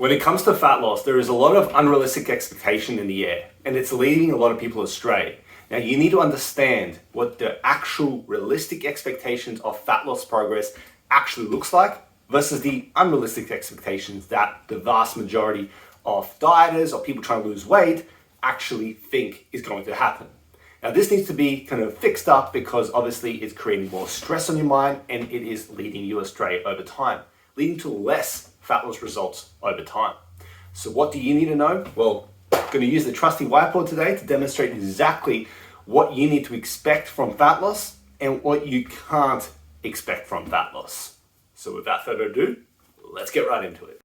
When it comes to fat loss, there is a lot of unrealistic expectation in the air, and it's leading a lot of people astray. Now, you need to understand what the actual realistic expectations of fat loss progress actually looks like versus the unrealistic expectations that the vast majority of dieters or people trying to lose weight actually think is going to happen. Now, this needs to be kind of fixed up because obviously it's creating more stress on your mind and it is leading you astray over time, leading to less fat loss results over time. So what do you need to know? Well, I'm going to use the trusty whiteboard today to demonstrate exactly what you need to expect from fat loss and what you can't expect from fat loss. So without further ado, let's get right into it.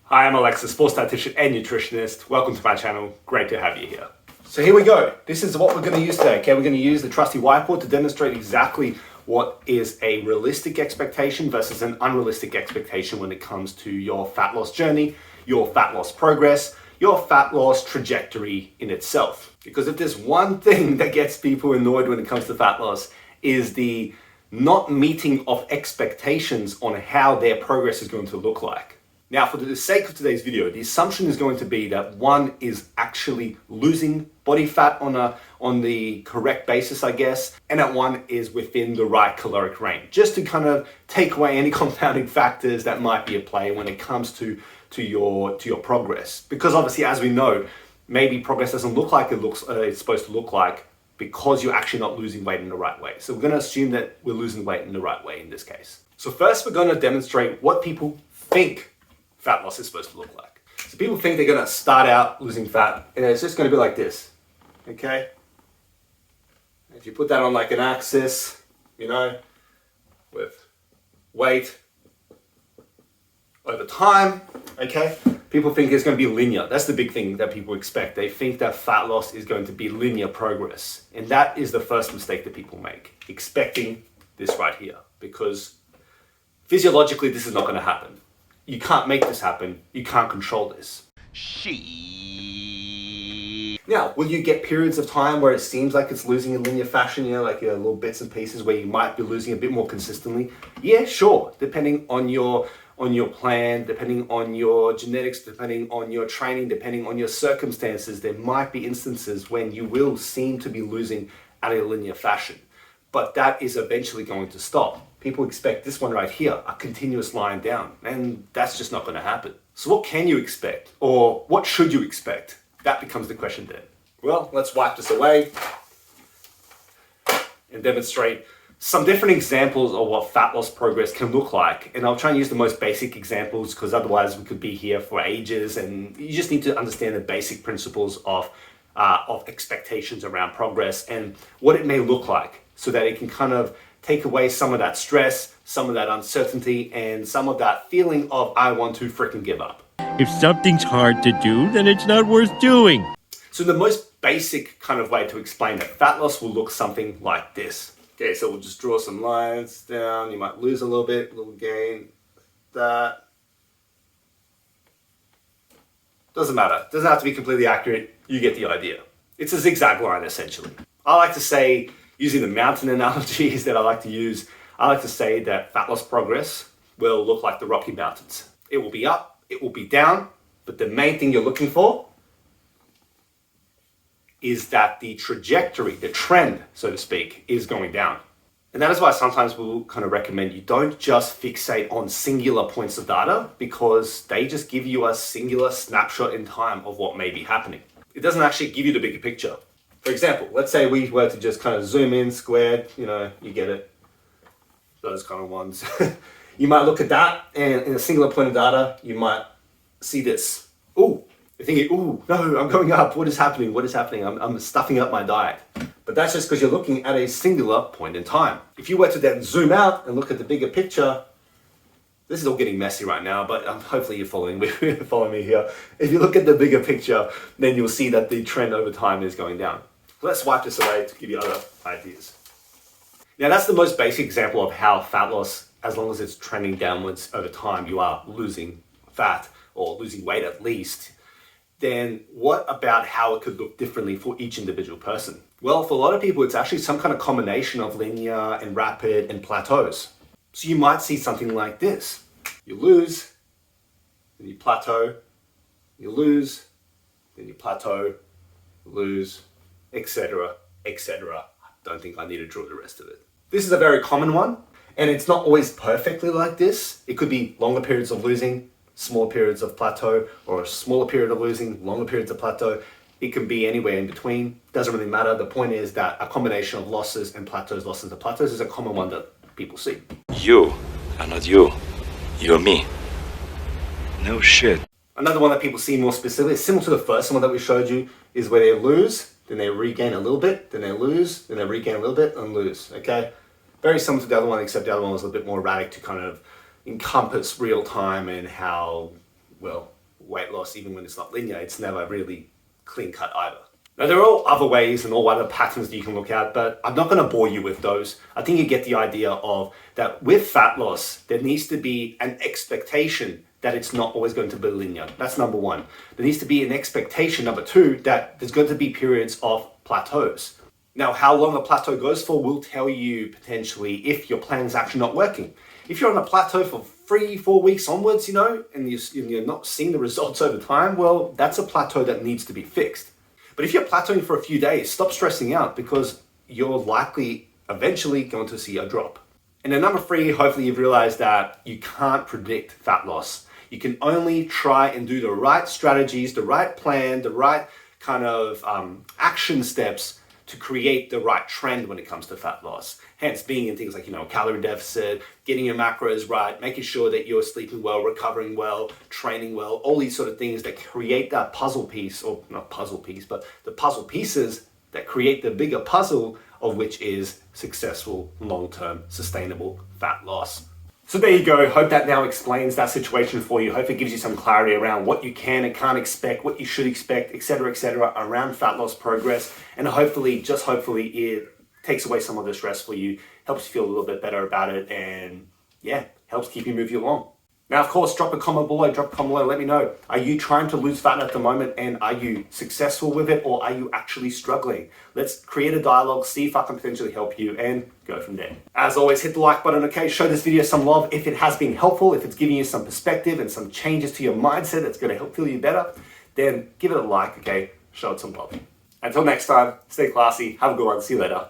Hi, I'm Alex, a sports dietitian and nutritionist. Welcome to my channel. Great to have you here. So here we go. This is what we're going to use today. Okay, we're going to use the trusty whiteboard to demonstrate exactly what is a realistic expectation versus an unrealistic expectation when it comes to your fat loss journey, your fat loss progress, your fat loss trajectory in itself. Because if there's one thing that gets people annoyed when it comes to fat loss is the not meeting of expectations on how their progress is going to look like. Now, for the sake of today's video, the assumption is going to be that one is actually losing body fat on the correct basis, I guess, and that one is within the right caloric range, just to kind of take away any confounding factors that might be at play when it comes to your progress. Because obviously, as we know, maybe progress doesn't look like it's supposed to look like because you're actually not losing weight in the right way. So we're going to assume that we're losing weight in the right way in this case. So first, we're going to demonstrate what people think fat loss is supposed to look like. So people think they're going to start out losing fat and it's just going to be like this, okay? If you put that on like an axis, you know, with weight over time, okay? People think it's going to be linear. That's the big thing that people expect. They think that fat loss is going to be linear progress. And that is the first mistake that people make, expecting this right here, because physiologically this is not going to happen. You can't make this happen. You can't control this. Now, will you get periods of time where it seems like it's losing in linear fashion, you know, like little bits and pieces where you might be losing a bit more consistently? Yeah, sure. Depending on your plan, depending on your genetics, depending on your training, depending on your circumstances, there might be instances when you will seem to be losing at a linear fashion. But that is eventually going to stop. People expect this one right here, a continuous line down, and that's just not going to happen. So what can you expect? Or what should you expect? That becomes the question then. Well, let's wipe this away and demonstrate some different examples of what fat loss progress can look like. And I'll try and use the most basic examples because otherwise we could be here for ages, and you just need to understand the basic principles of expectations around progress and what it may look like so that it can kind of take away some of that stress, some of that uncertainty, and some of that feeling of I want to freaking give up. If something's hard to do, then it's not worth doing. So the most basic kind of way to explain that fat loss will look something like this. Okay, so we'll just draw some lines down. You might lose a little bit, a little gain, that. Doesn't matter. Doesn't have to be completely accurate. You get the idea. It's a zigzag line, essentially. I like to say, using the mountain analogies that I like to use, I like to say that fat loss progress will look like the Rocky Mountains. It will be up, it will be down, but the main thing you're looking for is that the trajectory, the trend, so to speak, is going down. And that is why sometimes we'll kind of recommend you don't just fixate on singular points of data because they just give you a singular snapshot in time of what may be happening. It doesn't actually give you the bigger picture. For example, let's say we were to just kind of zoom in, squared, you know, you get it, those kind of ones. You might look at that and in a singular point of data, you might see this. Ooh, you're thinking, ooh, no, I'm going up. What is happening? What is happening? I'm stuffing up my diet. But that's just because you're looking at a singular point in time. If you were to then zoom out and look at the bigger picture, this is all getting messy right now, but hopefully you're following me here. If you look at the bigger picture, then you'll see that the trend over time is going down. Let's wipe this away to give you other ideas. Now that's the most basic example of how fat loss, as long as it's trending downwards over time, you are losing fat or losing weight at least. Then what about how it could look differently for each individual person? Well, for a lot of people, it's actually some kind of combination of linear and rapid and plateaus. So you might see something like this. You lose, then you plateau, you lose, then you plateau, lose, etc., etc. I don't think I need to draw the rest of it. This is a very common one, and it's not always perfectly like this. It could be longer periods of losing, smaller periods of plateau, or a smaller period of losing, longer periods of plateau. It can be anywhere in between. Doesn't really matter. The point is that a combination of losses and plateaus, losses and plateaus is a common one that people see. You are not you. You're me. No shit. Another one that people see more specifically, similar to the first one that we showed you, is where they lose, then they regain a little bit, then they lose, then they regain a little bit, and lose, okay? Very similar to the other one, except the other one was a little bit more erratic to kind of encompass real time and how, well, weight loss, even when it's not linear, it's never really clean cut either. Now, there are all other ways and all other patterns that you can look at, but I'm not going to bore you with those. I think you get the idea of that with fat loss, there needs to be an expectation that it's not always going to be linear. That's number one. There needs to be an expectation, number two, that there's going to be periods of plateaus. Now, how long a plateau goes for will tell you potentially if your plan is actually not working. If you're on a plateau for 3-4 weeks onwards, and you're not seeing the results over time, well, that's a plateau that needs to be fixed. But if you're plateauing for a few days, stop stressing out because you're likely eventually going to see a drop. And then number three, hopefully you've realized that you can't predict fat loss. You can only try and do the right strategies, the right plan, the right kind of action steps to create the right trend when it comes to fat loss. Hence being in things like, calorie deficit, getting your macros right, making sure that you're sleeping well, recovering well, training well, all these sort of things that create that puzzle piece, or not puzzle piece, but the puzzle pieces that create the bigger puzzle of which is successful, long-term, sustainable fat loss. So there you go. Hope that now explains that situation for you. Hope it gives you some clarity around what you can and can't expect, what you should expect, etc., around fat loss progress. And hopefully, just hopefully, it takes away some of the stress for you, helps you feel a little bit better about it, and yeah, helps keep you moving along. Now, of course, drop a comment below, let me know. Are you trying to lose fat at the moment and are you successful with it or are you actually struggling? Let's create a dialogue, see if I can potentially help you and go from there. As always, hit the like button, okay? Show this video some love if it has been helpful, if it's giving you some perspective and some changes to your mindset that's gonna help feel you better, then give it a like, okay? Show it some love. Until next time, stay classy, have a good one, see you later.